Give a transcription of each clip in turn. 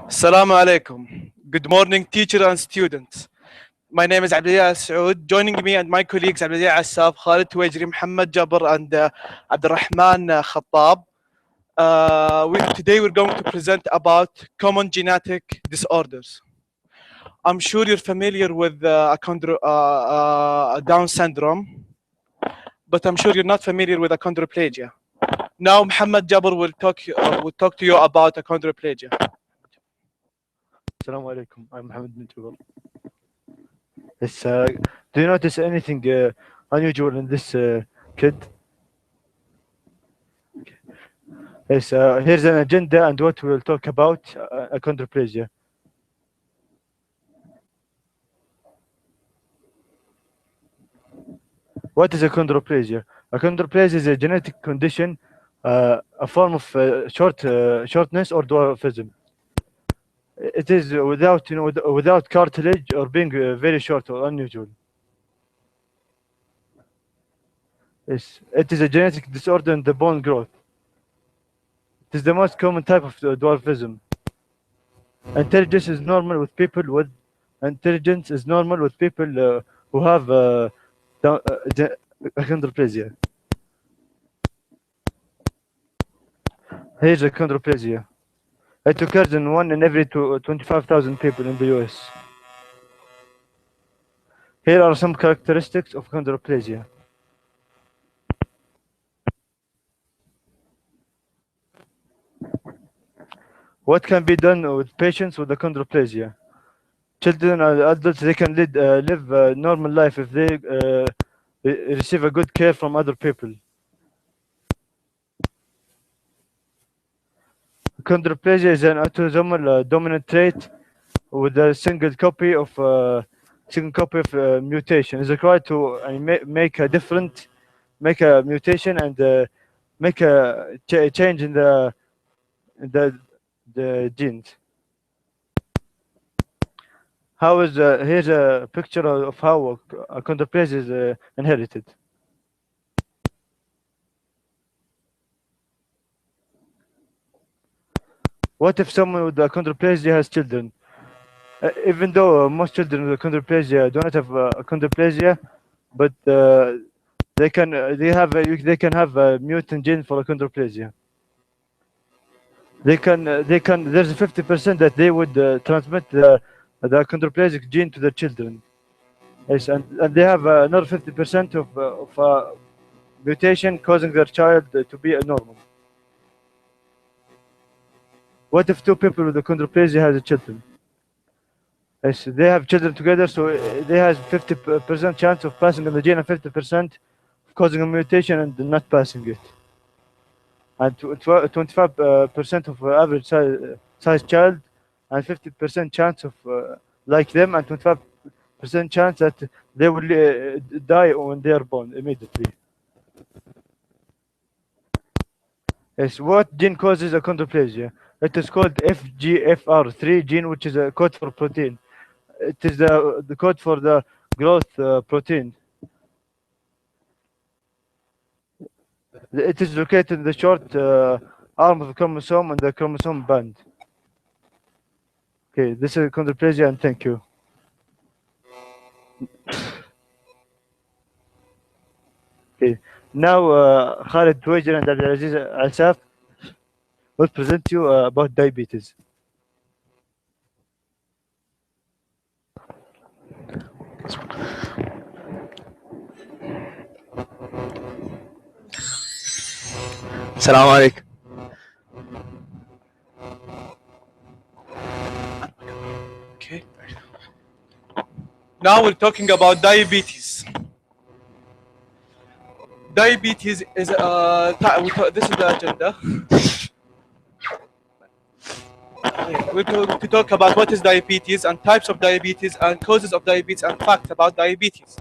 Assalamu alaikum. Good morning, teacher and students. My name is Abdullah Saud. Joining me and my colleagues Abdullah Assaf, Khalid Tuwajri, Muhammad Jabr, and Abdurrahman Khattab. Today we're going to present about common genetic disorders. I'm sure you're familiar with Down syndrome, but I'm sure you're not familiar with achondroplasia. Now Muhammad Jabr will talk to you about achondroplasia. Assalamu alaikum. I'm Mohammed bin Jabal. Yes, do you notice anything unusual in this kid? Yes, here's an agenda and what we'll talk about achondroplasia. What is achondroplasia? Achondroplasia is a genetic condition, a form of shortness or dwarfism. It is without cartilage or being very short or unusual. Yes, it is a genetic disorder in the bone growth. It is the most common type of dwarfism. Intelligence is normal with people who have achondroplasia. Here's achondroplasia. It occurs in 1 in every 25,000 people in the US. Here are some characteristics of achondroplasia. What can be done with patients with achondroplasia? Children and adults, they can live a normal life if they receive a good care from other people. Achondroplasia is an autosomal dominant trait with a single copy of mutation. It's required to make a mutation and make a change in the genes. Here's a picture of how achondroplasia is inherited. What if someone with achondroplasia has children? Even though most children with achondroplasia do not have achondroplasia, but they can have a mutant gene for achondroplasia. There's a 50% that they would transmit the achondroplasic gene to their children. Yes, and they have another 50% of mutation causing their child to be abnormal. What if two people with achondroplasia has children? Yes, they have children together, so they have 50% chance of passing on the gene and 50% of causing a mutation and not passing it. And 25% of average size child, and 50% chance of like them, and 25% chance that they will die when they are born immediately. Yes, what gene causes achondroplasia? It is called FGFR3 gene, which is a code for protein. It is the code for the growth protein. It is located in the short arm of the chromosome and the chromosome band. Okay, this is achondroplasia, and thank you. Okay, now Khalid Tuwajir and Abdulaziz Asaf will present you about diabetes. Assalamu alaikum. Okay. Now we're talking about diabetes. Diabetes is this is the agenda. We're going to talk about what is diabetes and types of diabetes and causes of diabetes and facts about diabetes.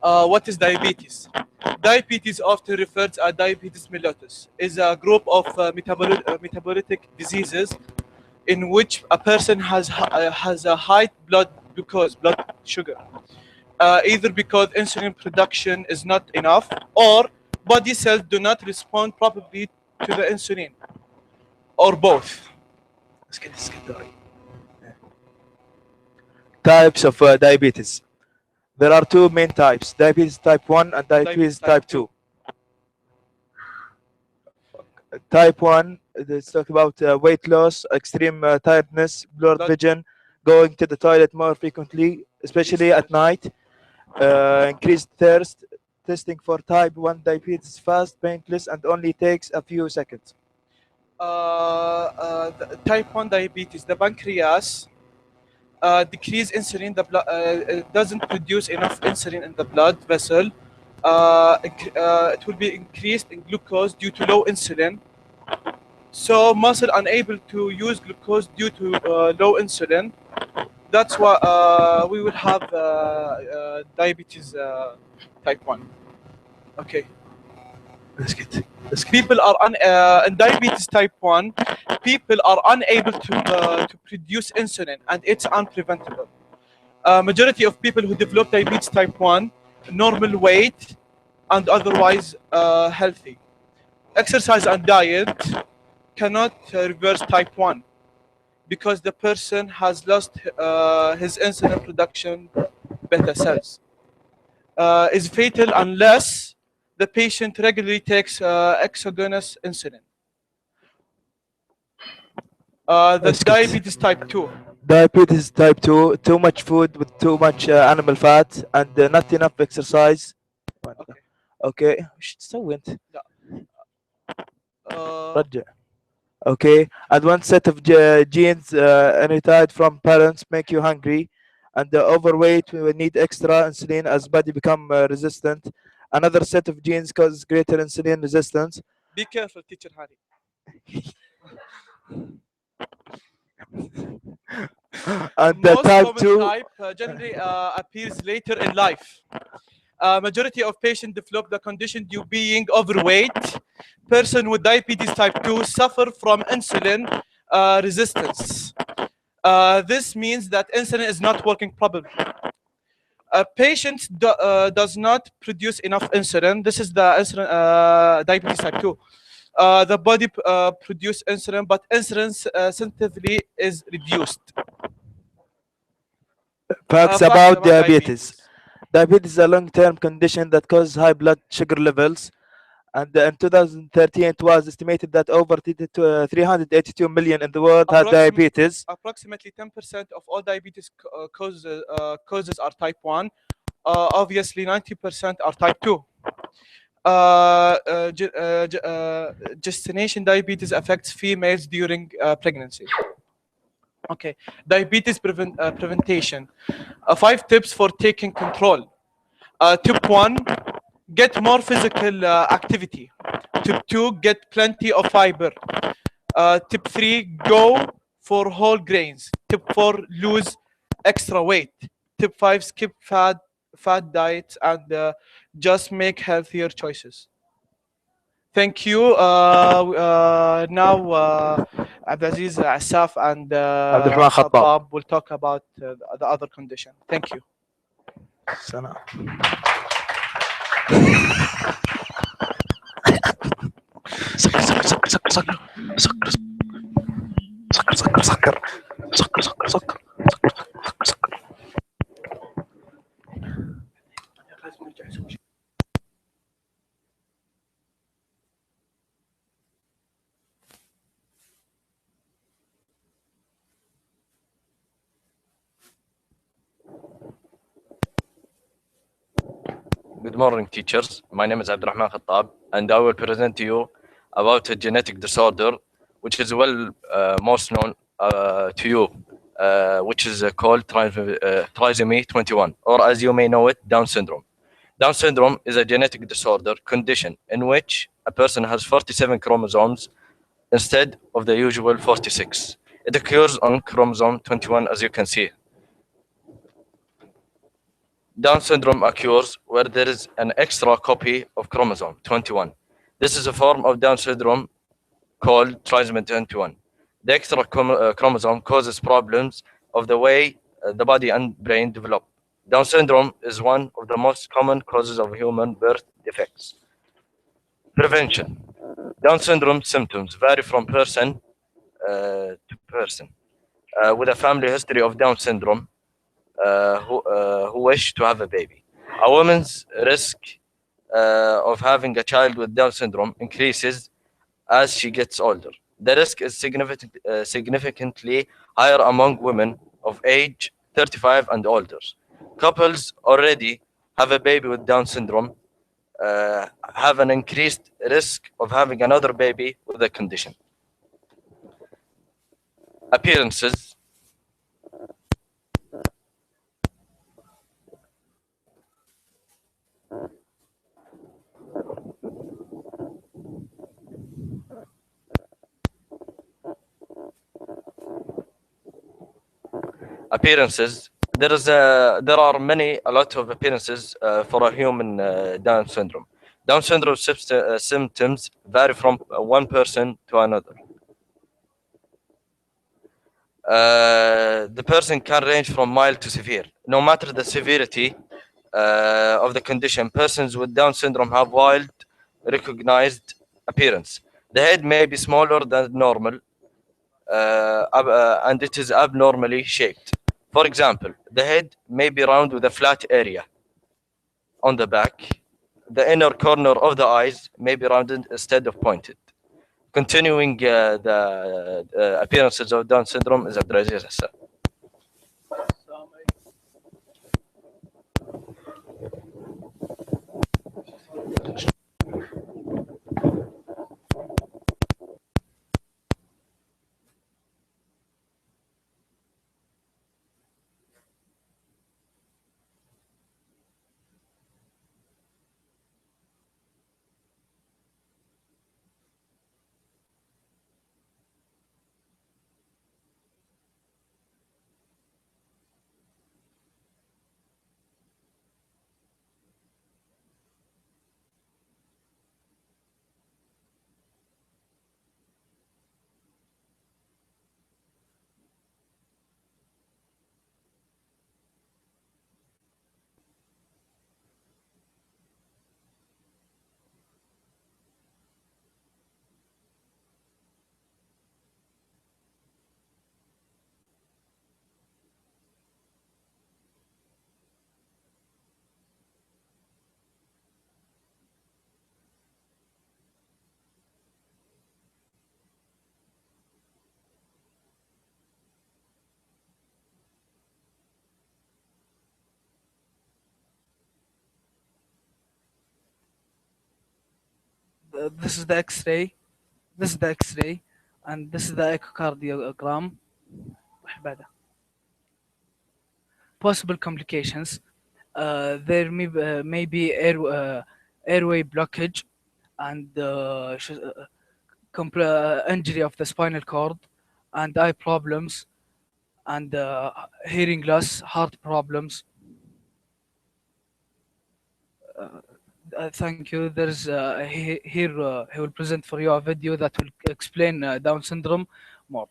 What is diabetes? Diabetes, often referred to as diabetes mellitus, is a group of metabolic diseases in which a person has a high blood sugar, either because insulin production is not enough or body cells do not respond properly to the insulin, or both. Let's get going. Types of diabetes. There are two main types: diabetes type 1 and diabetes type 2. Type 1, let's talk about weight loss, extreme tiredness, blurred vision, going to the toilet more frequently, especially at night, increased thirst. Testing for type 1 diabetes fast, painless, and only takes a few seconds. Type 1 diabetes, the pancreas decrease insulin, the blood doesn't produce enough insulin in the blood vessel. It will be increased in glucose due to low insulin. So muscle unable to use glucose due to low insulin. That's why we will have diabetes type 1. Okay. Let's get. People are in diabetes type 1. People are unable to produce insulin, and it's unpreventable. Majority of people who develop diabetes type 1, normal weight, and otherwise healthy. Exercise and diet cannot reverse type 1 because the person has lost his insulin production beta cells. Is fatal unless the patient regularly takes exogenous insulin. The diabetes type 2. Diabetes type 2, too much food with too much animal fat and not enough exercise. Okay. وش تسوي انت؟ رجع. Okay, and one set of genes inherited from parents make you hungry, and the overweight will need extra insulin as body become resistant. Another set of genes causes greater insulin resistance. Be careful, teacher Harry. And the most type common 2 type generally appears later in life. Majority of patients develop the condition due being overweight. Person with diabetes type 2 suffer from insulin resistance. This means that insulin is not working properly. A patient does not produce enough insulin. This is the insulin diabetes type 2. The body produce insulin, but insulin sensitivity is reduced. Facts about diabetes. Diabetes is a long-term condition that causes high blood sugar levels, and in 2013 it was estimated that over 382 million in the world had diabetes. Approximately 10% of all diabetes causes are type 1. Obviously 90% are type 2. Gestation diabetes affects females during pregnancy. Okay, diabetes prevention. 5 tips for taking control. Tip 1, get more physical activity. Tip 2, get plenty of fiber. Tip 3, go for whole grains. Tip 4, lose extra weight. Tip 5, skip fat diets and just make healthier choices. Thank you. Now Abdulaziz, Asaf, and Abdulrahman Khattab Khattab will talk about the other condition. Thank you. سلام. سكر سكر سكر سكر سكر سكر سكر سكر سكر سكر سكر سكر سكر. Good morning, teachers. My name is Abdulrahman Khattab, and I will present to you about a genetic disorder which is well most known to you, which is called trisomy 21, or as you may know it, Down syndrome. Down syndrome is a genetic disorder condition in which a person has 47 chromosomes instead of the usual 46. It occurs on chromosome 21, as you can see. Down syndrome occurs where there is an extra copy of chromosome 21. This is a form of Down syndrome called trisomy 21. The extra chromosome causes problems of the way the body and brain develop. Down syndrome is one of the most common causes of human birth defects. Prevention. Down syndrome symptoms vary from person to person. With a family history of Down syndrome, who wish to have a baby, a woman's risk of having a child with Down syndrome increases as she gets older. The risk is significantly higher among women of age 35 and older. Couples already have a baby with Down syndrome have an increased risk of having another baby with the condition. Appearances. Appearances. There are a lot of appearances for a human Down syndrome. Down syndrome symptoms vary from one person to another. The person can range from mild to severe. No matter the severity of the condition, persons with Down syndrome have wild, recognized appearance. The head may be smaller than normal, and it is abnormally shaped. For example, the head may be round with a flat area on the back. The inner corner of the eyes may be rounded instead of pointed. Continuing the appearances of Down syndrome is Abdulaziz Hassan. This is the X-ray. This is the X-ray, and this is the echocardiogram. Possible complications. There may be airway blockage and injury of the spinal cord, and eye problems, and hearing loss, heart problems. Thank you. There's here he will present for you a video that will explain Down syndrome more.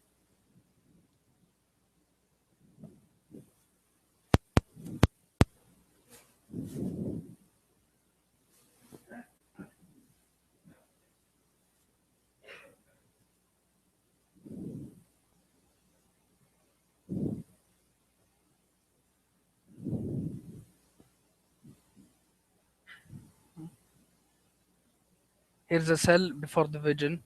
Here's a cell before division.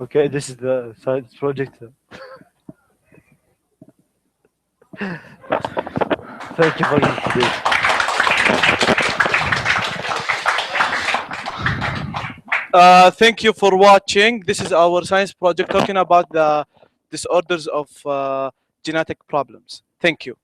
Okay, this is the science project. Thank you for today. Thank you for watching. This is our science project talking about the disorders of genetic problems. Thank you.